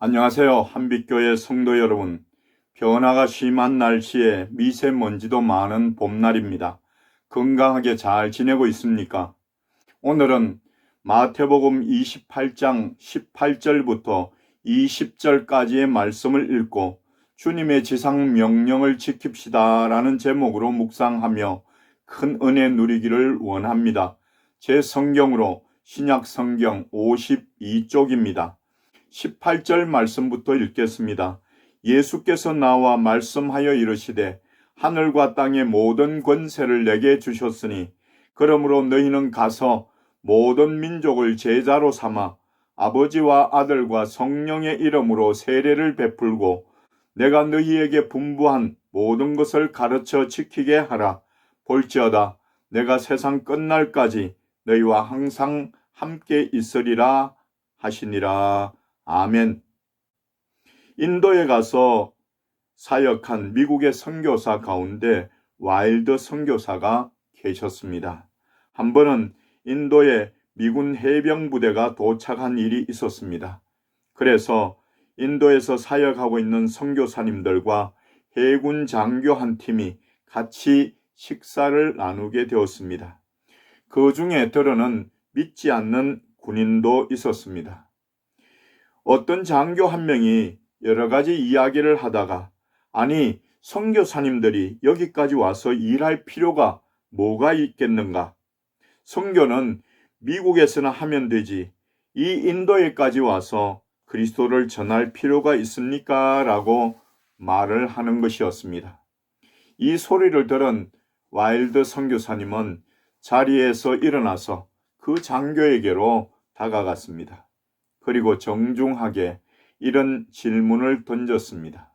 안녕하세요. 한빛교회 성도 여러분. 변화가 심한 날씨에 미세먼지도 많은 봄날입니다. 건강하게 잘 지내고 있습니까? 오늘은 마태복음 28장 18절부터 20절까지의 말씀을 읽고 주님의 지상 명령을 지킵시다 라는 제목으로 묵상하며 큰 은혜 누리기를 원합니다. 제 성경으로 신약 성경 52쪽입니다. 18절 말씀부터 읽겠습니다. 예수께서 나와 말씀하여 이르시되 하늘과 땅의 모든 권세를 내게 주셨으니 그러므로 너희는 가서 모든 민족을 제자로 삼아 아버지와 아들과 성령의 이름으로 세례를 베풀고 내가 너희에게 분부한 모든 것을 가르쳐 지키게 하라. 볼지어다 내가 세상 끝날까지 너희와 항상 함께 있으리라 하시니라. 아멘. 인도에 가서 사역한 미국의 선교사 가운데 와일드 선교사가 계셨습니다. 한 번은 인도에 미군 해병부대가 도착한 일이 있었습니다. 그래서 인도에서 사역하고 있는 선교사님들과 해군 장교 한 팀이 같이 식사를 나누게 되었습니다. 그 중에 들어는 믿지 않는 군인도 있었습니다. 어떤 장교 한 명이 여러 가지 이야기를 하다가 아니 선교사님들이 여기까지 와서 일할 필요가 뭐가 있겠는가? 선교는 미국에서나 하면 되지 이 인도에까지 와서 그리스도를 전할 필요가 있습니까? 라고 말을 하는 것이었습니다. 이 소리를 들은 와일드 선교사님은 자리에서 일어나서 그 장교에게로 다가갔습니다. 그리고 정중하게 이런 질문을 던졌습니다.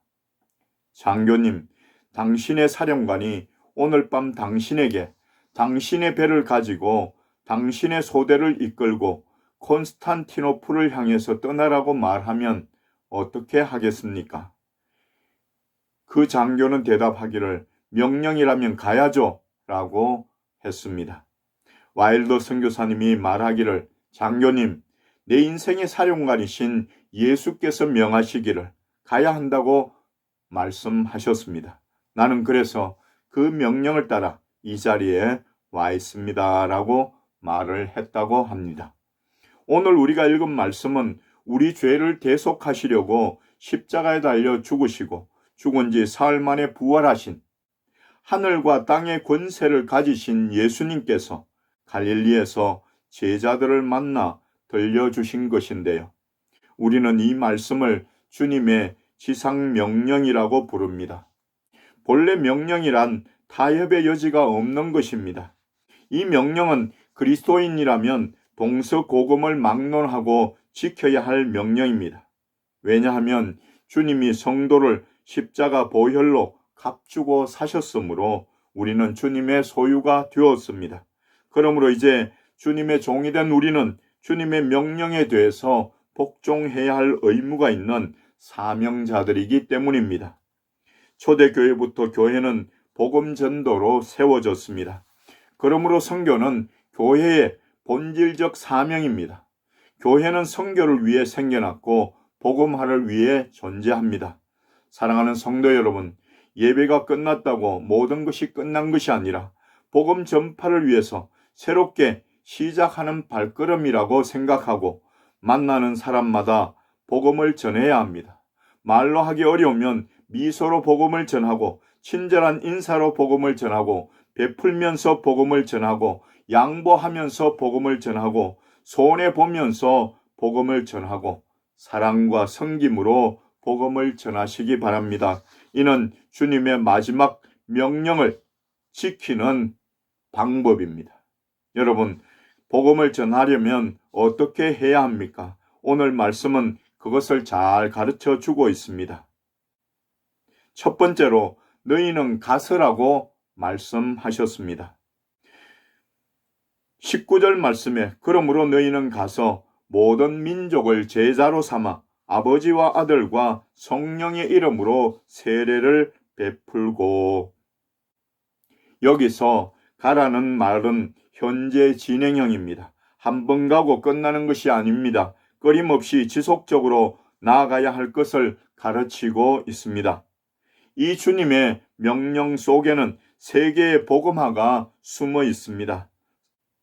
장교님, 당신의 사령관이 오늘 밤 당신에게 당신의 배를 가지고 당신의 소대를 이끌고 콘스탄티노플을 향해서 떠나라고 말하면 어떻게 하겠습니까? 그 장교는 대답하기를 명령이라면 가야죠 라고 했습니다. 와일드 선교사님이 말하기를 장교님, 내 인생의 사령관이신 예수께서 명하시기를 가야 한다고 말씀하셨습니다. 나는 그래서 그 명령을 따라 이 자리에 와 있습니다. 라고 말을 했다고 합니다. 오늘 우리가 읽은 말씀은 우리 죄를 대속하시려고 십자가에 달려 죽으시고 죽은 지 사흘 만에 부활하신 하늘과 땅의 권세를 가지신 예수님께서 갈릴리에서 제자들을 만나 들려주신 것인데요. 우리는 이 말씀을 주님의 지상 명령이라고 부릅니다. 본래 명령이란 타협의 여지가 없는 것입니다. 이 명령은 그리스도인이라면 동서고금을 막론하고 지켜야 할 명령입니다. 왜냐하면 주님이 성도를 십자가 보혈로 값주고 사셨으므로 우리는 주님의 소유가 되었습니다. 그러므로 이제 주님의 종이 된 우리는 주님의 명령에 대해서 복종해야 할 의무가 있는 사명자들이기 때문입니다. 초대교회부터 교회는 복음 전도로 세워졌습니다. 그러므로 선교는 교회의 본질적 사명입니다. 교회는 선교를 위해 생겨났고 복음화를 위해 존재합니다. 사랑하는 성도 여러분, 예배가 끝났다고 모든 것이 끝난 것이 아니라 복음 전파를 위해서 새롭게 시작하는 발걸음이라고 생각하고 만나는 사람마다 복음을 전해야 합니다. 말로 하기 어려우면 미소로 복음을 전하고 친절한 인사로 복음을 전하고 베풀면서 복음을 전하고 양보하면서 복음을 전하고 손해보면서 복음을 전하고 사랑과 섬김으로 복음을 전하시기 바랍니다. 이는 주님의 마지막 명령을 지키는 방법입니다. 여러분, 복음을 전하려면 어떻게 해야 합니까? 오늘 말씀은 그것을 잘 가르쳐 주고 있습니다. 첫 번째로 너희는 가서라고 말씀하셨습니다. 19절 말씀에 그러므로 너희는 가서 모든 민족을 제자로 삼아 아버지와 아들과 성령의 이름으로 세례를 베풀고, 여기서 가라는 말은 현재 진행형입니다. 한 번 가고 끝나는 것이 아닙니다. 끊임없이 지속적으로 나아가야 할 것을 가르치고 있습니다. 이 주님의 명령 속에는 세 개의 복음화가 숨어 있습니다.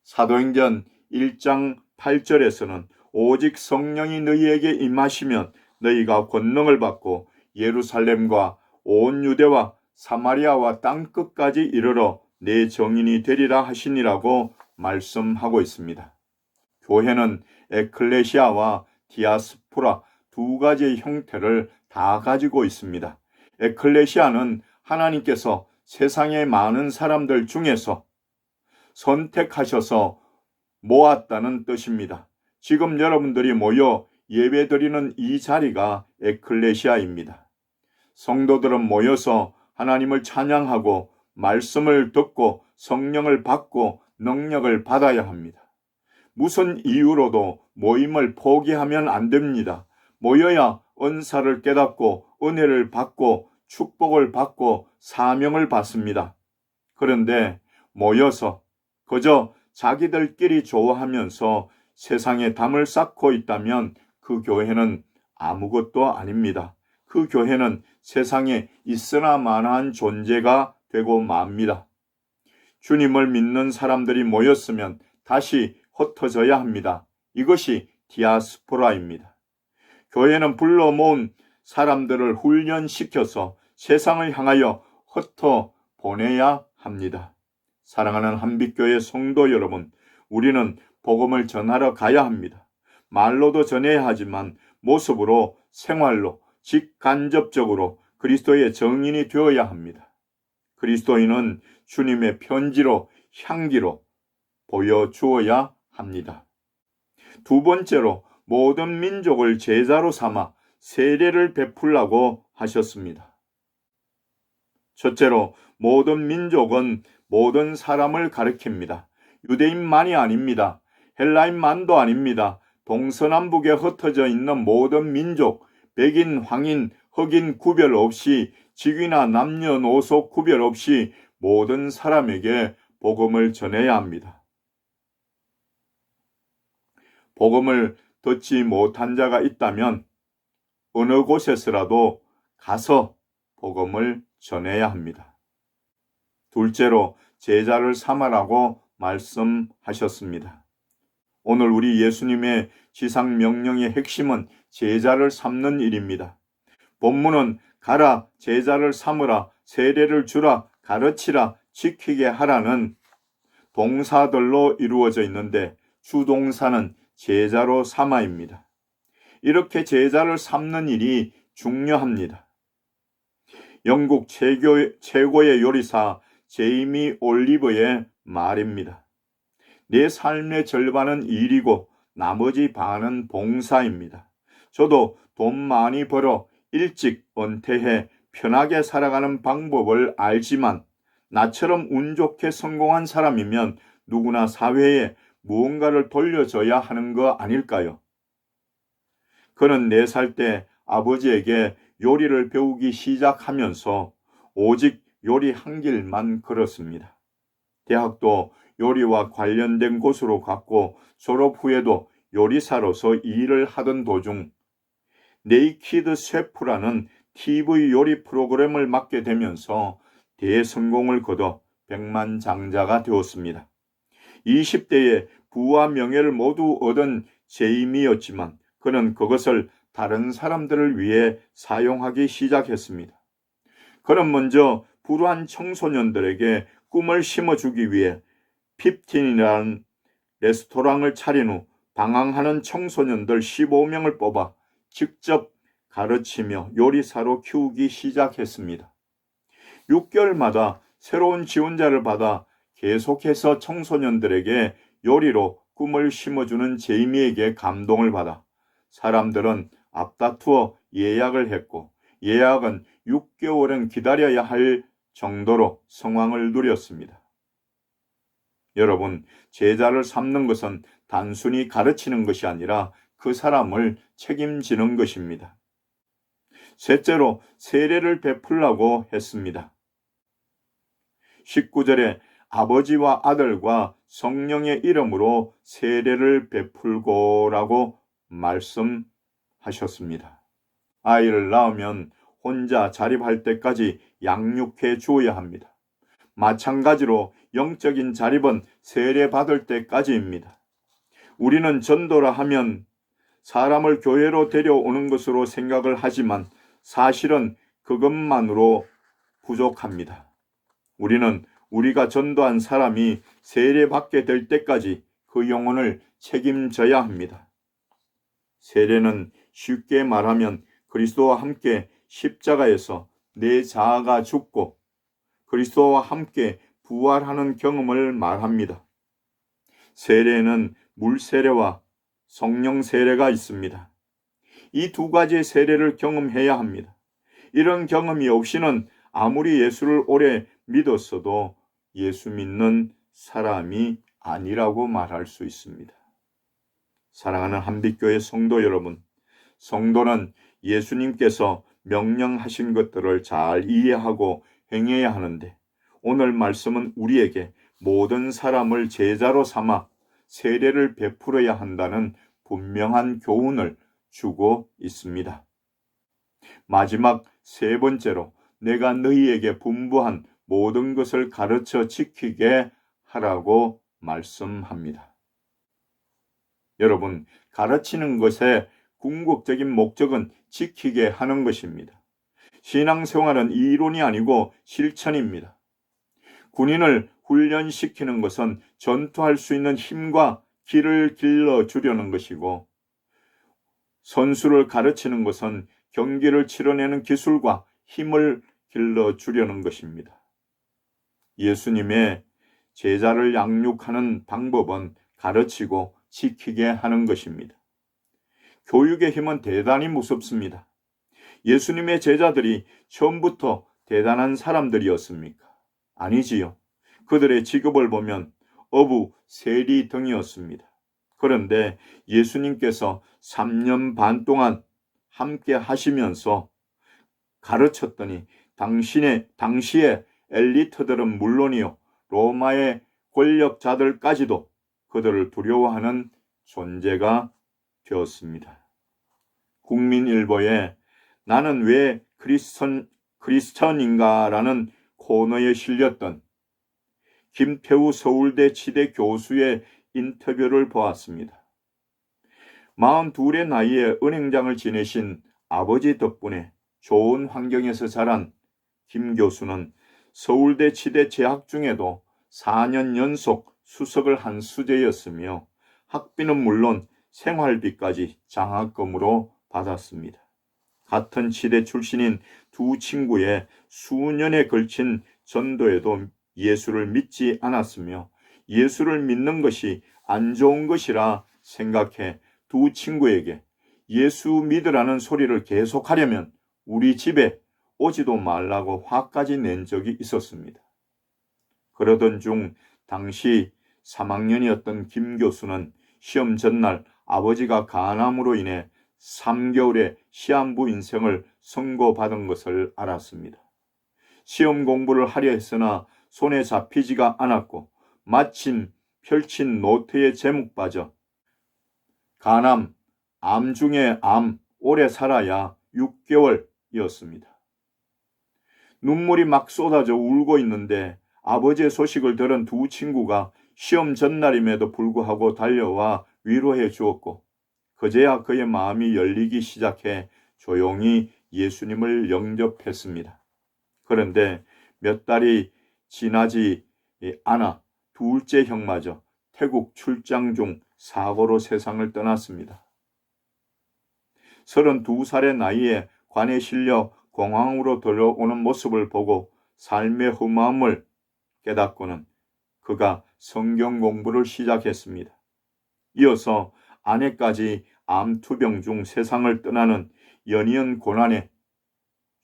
사도행전 1장 8절에서는 오직 성령이 너희에게 임하시면 너희가 권능을 받고 예루살렘과 온 유대와 사마리아와 땅끝까지 이르러 내 증인이 되리라 하시니라고 말씀하고 있습니다. 교회는 에클레시아와 디아스포라 두 가지의 형태를 다 가지고 있습니다. 에클레시아는 하나님께서 세상의 많은 사람들 중에서 선택하셔서 모았다는 뜻입니다. 지금 여러분들이 모여 예배드리는 이 자리가 에클레시아입니다. 성도들은 모여서 하나님을 찬양하고 말씀을 듣고 성령을 받고 능력을 받아야 합니다. 무슨 이유로도 모임을 포기하면 안 됩니다. 모여야 은사를 깨닫고 은혜를 받고 축복을 받고 사명을 받습니다. 그런데 모여서 그저 자기들끼리 좋아하면서 세상에 담을 쌓고 있다면 그 교회는 아무것도 아닙니다. 그 교회는 세상에 있으나 마나한 존재가 되고 맙니다. 주님을 믿는 사람들이 모였으면 다시 흩어져야 합니다. 이것이 디아스포라입니다. 교회는 불러 모은 사람들을 훈련시켜서 세상을 향하여 흩어 보내야 합니다. 사랑하는 한빛교회 성도 여러분, 우리는 복음을 전하러 가야 합니다. 말로도 전해야 하지만 모습으로, 생활로, 직간접적으로 그리스도의 증인이 되어야 합니다. 그리스도인은 주님의 편지로, 향기로 보여주어야 합니다. 두 번째로 모든 민족을 제자로 삼아 세례를 베풀라고 하셨습니다. 첫째로 모든 민족은 모든 사람을 가리킵니다. 유대인만이 아닙니다. 헬라인만도 아닙니다. 동서남북에 흩어져 있는 모든 민족, 백인, 황인, 흑인 구별 없이 직위나 남녀노소 구별 없이 모든 사람에게 복음을 전해야 합니다. 복음을 듣지 못한 자가 있다면 어느 곳에서라도 가서 복음을 전해야 합니다. 둘째로 제자를 삼으라고 말씀하셨습니다. 오늘 우리 예수님의 지상 명령의 핵심은 제자를 삼는 일입니다. 본문은 가라, 제자를 삼으라, 세례를 주라, 가르치라, 지키게 하라는 동사들로 이루어져 있는데 주동사는 제자로 삼아입니다. 이렇게 제자를 삼는 일이 중요합니다. 영국 최고의 요리사 제이미 올리버의 말입니다. 내 삶의 절반은 일이고 나머지 반은 봉사입니다. 저도 돈 많이 벌어 일찍 은퇴해 편하게 살아가는 방법을 알지만 나처럼 운 좋게 성공한 사람이면 누구나 사회에 무언가를 돌려줘야 하는 거 아닐까요? 그는 4살 때 아버지에게 요리를 배우기 시작하면서 오직 요리 한 길만 걸었습니다. 대학도 요리와 관련된 곳으로 갔고 졸업 후에도 요리사로서 일을 하던 도중 네이키드 셰프라는 TV 요리 프로그램을 맡게 되면서 대성공을 거둬 백만장자가 되었습니다. 20대에 부와 명예를 모두 얻은 제임이었지만 그는 그것을 다른 사람들을 위해 사용하기 시작했습니다. 그는 먼저 불우한 청소년들에게 꿈을 심어주기 위해 15이라는 레스토랑을 차린 후 방황하는 청소년들 15명을 뽑아 직접 가르치며 요리사로 키우기 시작했습니다. 6개월마다 새로운 지원자를 받아 계속해서 청소년들에게 요리로 꿈을 심어주는 제이미에게 감동을 받아 사람들은 앞다투어 예약을 했고 예약은 6개월은 기다려야 할 정도로 성황을 누렸습니다. 여러분, 제자를 삼는 것은 단순히 가르치는 것이 아니라 그 사람을 책임지는 것입니다. 셋째로 세례를 베풀라고 했습니다. 19절에 아버지와 아들과 성령의 이름으로 세례를 베풀고라고 말씀하셨습니다. 아이를 낳으면 혼자 자립할 때까지 양육해 주어야 합니다. 마찬가지로 영적인 자립은 세례받을 때까지입니다. 우리는 전도라 하면 사람을 교회로 데려오는 것으로 생각을 하지만 사실은 그것만으로 부족합니다. 우리는 우리가 전도한 사람이 세례받게 될 때까지 그 영혼을 책임져야 합니다. 세례는 쉽게 말하면 그리스도와 함께 십자가에서 내 자아가 죽고 그리스도와 함께 부활하는 경험을 말합니다. 세례는 물 세례와 성령 세례가 있습니다. 이 두 가지의 세례를 경험해야 합니다. 이런 경험이 없이는 아무리 예수를 오래 믿었어도 예수 믿는 사람이 아니라고 말할 수 있습니다. 사랑하는 한빛교회 성도 여러분, 성도는 예수님께서 명령하신 것들을 잘 이해하고 행해야 하는데 오늘 말씀은 우리에게 모든 사람을 제자로 삼아 세례를 베풀어야 한다는 분명한 교훈을 주고 있습니다. 마지막 세 번째로 내가 너희에게 분부한 모든 것을 가르쳐 지키게 하라고 말씀합니다. 여러분, 가르치는 것의 궁극적인 목적은 지키게 하는 것입니다. 신앙생활은 이론이 아니고 실천입니다. 군인을 훈련시키는 것은 전투할 수 있는 힘과 길을 길러주려는 것이고 선수를 가르치는 것은 경기를 치러내는 기술과 힘을 길러주려는 것입니다. 예수님의 제자를 양육하는 방법은 가르치고 지키게 하는 것입니다. 교육의 힘은 대단히 무섭습니다. 예수님의 제자들이 처음부터 대단한 사람들이었습니까? 아니지요. 그들의 직업을 보면 어부, 세리 등이었습니다. 그런데 예수님께서 3년 반 동안 함께 하시면서 가르쳤더니 당시의 엘리트들은 물론이요, 로마의 권력자들까지도 그들을 두려워하는 존재가 되었습니다. 국민일보에 나는 왜 크리스천인가라는 코너에 실렸던 김태우 서울대 치대 교수의 인터뷰를 보았습니다. 42의 나이에 은행장을 지내신 아버지 덕분에 좋은 환경에서 자란 김 교수는 서울대 치대 재학 중에도 4년 연속 수석을 한 수재였으며 학비는 물론 생활비까지 장학금으로 받았습니다. 같은 치대 출신인 두 친구의 수년에 걸친 전도에도 예수를 믿지 않았으며 예수를 믿는 것이 안 좋은 것이라 생각해 두 친구에게 예수 믿으라는 소리를 계속하려면 우리 집에 오지도 말라고 화까지 낸 적이 있었습니다. 그러던 중 당시 3학년이었던 김 교수는 시험 전날 아버지가 간암으로 인해 3개월의 시한부 인생을 선고받은 것을 알았습니다. 시험 공부를 하려 했으나 손에 잡히지가 않았고 마침 펼친 노트에 제목 빠져 간암, 암 중에 암, 오래 살아야 6개월이었습니다. 눈물이 막 쏟아져 울고 있는데 아버지의 소식을 들은 두 친구가 시험 전날임에도 불구하고 달려와 위로해 주었고 그제야 그의 마음이 열리기 시작해 조용히 예수님을 영접했습니다. 그런데 몇 달이 지나지 않아 둘째 형마저 태국 출장 중 사고로 세상을 떠났습니다. 32살의 나이에 관에 실려 공항으로 들어오는 모습을 보고 삶의 험함을 깨닫고는 그가 성경 공부를 시작했습니다. 이어서 아내까지 암투병 중 세상을 떠나는 연이은 고난에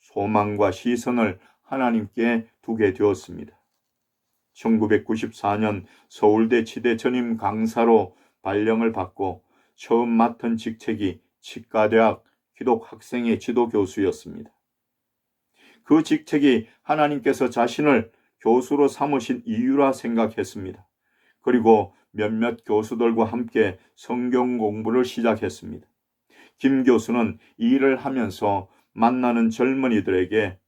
소망과 시선을 하나님께 두게 되었습니다. 1994년 서울대 치대 전임 강사로 발령을 받고 처음 맡은 직책이 치과대학 기독학생의 지도 교수였습니다. 그 직책이 하나님께서 자신을 교수로 삼으신 이유라 생각했습니다. 그리고 몇몇 교수들과 함께 성경 공부를 시작했습니다. 김 교수는 이 일을 하면서 만나는 젊은이들에게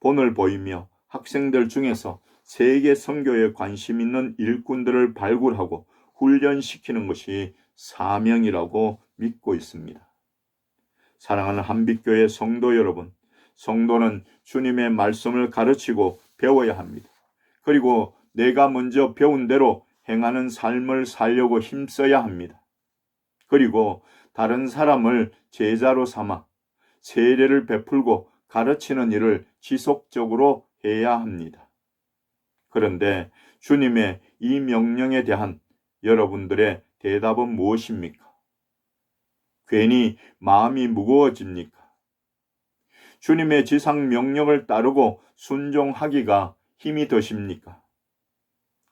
본을 보이며 학생들 중에서 세계 선교에 관심 있는 일꾼들을 발굴하고 훈련시키는 것이 사명이라고 믿고 있습니다. 사랑하는 한빛교회 성도 여러분, 성도는 주님의 말씀을 가르치고 배워야 합니다. 그리고 내가 먼저 배운 대로 행하는 삶을 살려고 힘써야 합니다. 그리고 다른 사람을 제자로 삼아 세례를 베풀고 가르치는 일을 지속적으로 해야 합니다. 그런데 주님의 이 명령에 대한 여러분들의 대답은 무엇입니까? 괜히 마음이 무거워집니까? 주님의 지상 명령을 따르고 순종하기가 힘이 드십니까?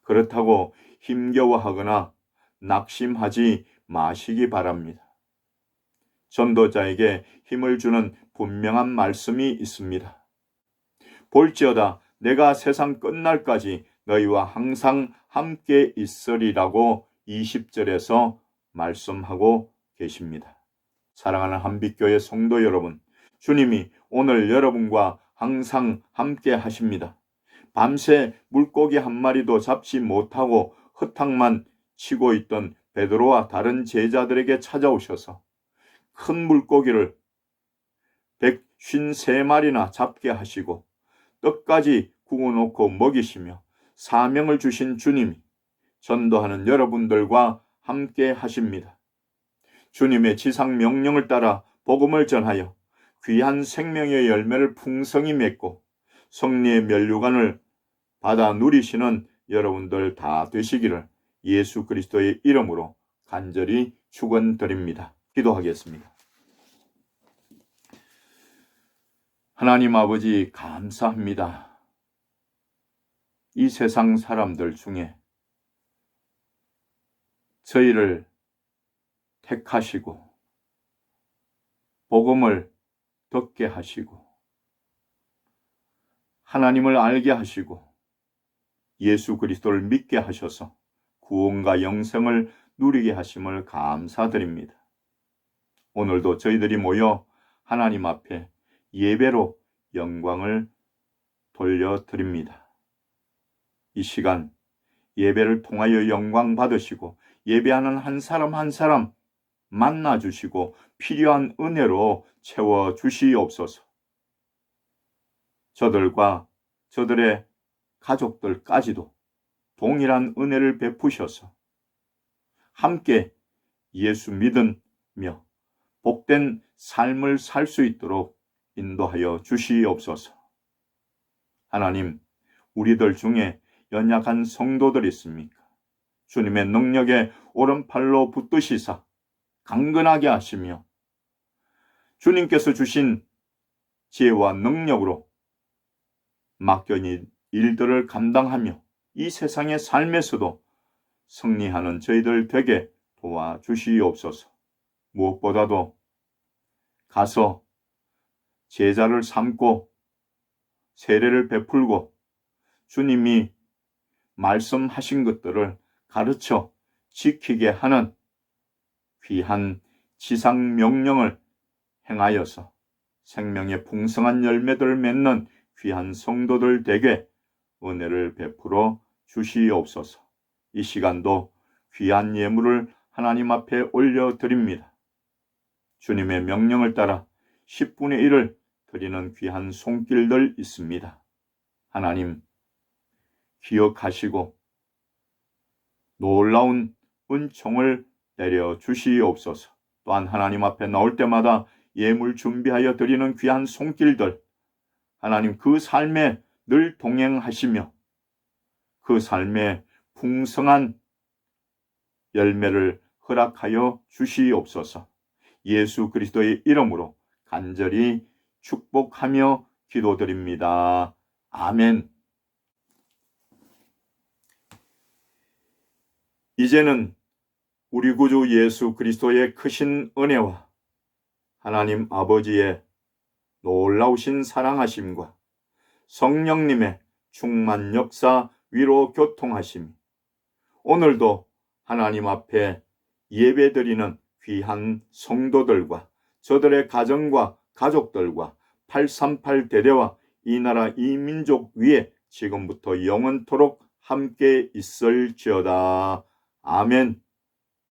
그렇다고 힘겨워하거나 낙심하지 마시기 바랍니다. 전도자에게 힘을 주는 분명한 말씀이 있습니다. 볼지어다 내가 세상 끝날까지 너희와 항상 함께 있으리라고 20절에서 말씀하고 계십니다. 사랑하는 한빛교회 성도 여러분, 주님이 오늘 여러분과 항상 함께 하십니다. 밤새 물고기 한 마리도 잡지 못하고 허탕만 치고 있던 베드로와 다른 제자들에게 찾아오셔서 큰 물고기를 153마리나 잡게 하시고 떡까지 구워놓고 먹이시며 사명을 주신 주님이 전도하는 여러분들과 함께 하십니다. 주님의 지상 명령을 따라 복음을 전하여 귀한 생명의 열매를 풍성히 맺고 성리의 면류관을 받아 누리시는 여러분들 다 되시기를 예수 그리스도의 이름으로 간절히 축원드립니다. 기도하겠습니다. 하나님 아버지 감사합니다. 이 세상 사람들 중에 저희를 택하시고 복음을 듣게 하시고 하나님을 알게 하시고 예수 그리스도를 믿게 하셔서 구원과 영생을 누리게 하심을 감사드립니다. 오늘도 저희들이 모여 하나님 앞에 예배로 영광을 돌려드립니다. 이 시간 예배를 통하여 영광 받으시고 예배하는 한 사람 한 사람 만나주시고 필요한 은혜로 채워주시옵소서. 저들과 저들의 가족들까지도 동일한 은혜를 베푸셔서 함께 예수 믿으며 복된 삶을 살 수 있도록 인도하여 주시옵소서. 하나님, 우리들 중에 연약한 성도들 있습니까? 주님의 능력에 오른팔로 붙드시사 강건하게 하시며 주님께서 주신 지혜와 능력으로 맡겨진 일들을 감당하며 이 세상의 삶에서도 승리하는 저희들 되게 도와주시옵소서. 무엇보다도 가서 제자를 삼고 세례를 베풀고 주님이 말씀하신 것들을 가르쳐 지키게 하는 귀한 지상 명령을 행하여서 생명의 풍성한 열매들을 맺는 귀한 성도들 되게 은혜를 베풀어 주시옵소서. 이 시간도 귀한 예물을 하나님 앞에 올려드립니다. 주님의 명령을 따라 10분의 1을 드리는 귀한 손길들 있습니다. 하나님, 기억하시고 놀라운 은총을 내려 주시옵소서. 또한 하나님 앞에 나올 때마다 예물 준비하여 드리는 귀한 손길들, 하나님 그 삶에 늘 동행하시며 그 삶에 풍성한 열매를 허락하여 주시옵소서. 예수 그리스도의 이름으로 간절히 축복하며 기도드립니다. 아멘. 이제는 우리 구주 예수 그리스도의 크신 은혜와 하나님 아버지의 놀라우신 사랑하심과 성령님의 충만 역사 위로 교통하심, 오늘도 하나님 앞에 예배드리는 귀한 성도들과 저들의 가정과 가족들과 838 대대와 이 나라 이 민족 위에 지금부터 영원토록 함께 있을지어다. 아멘.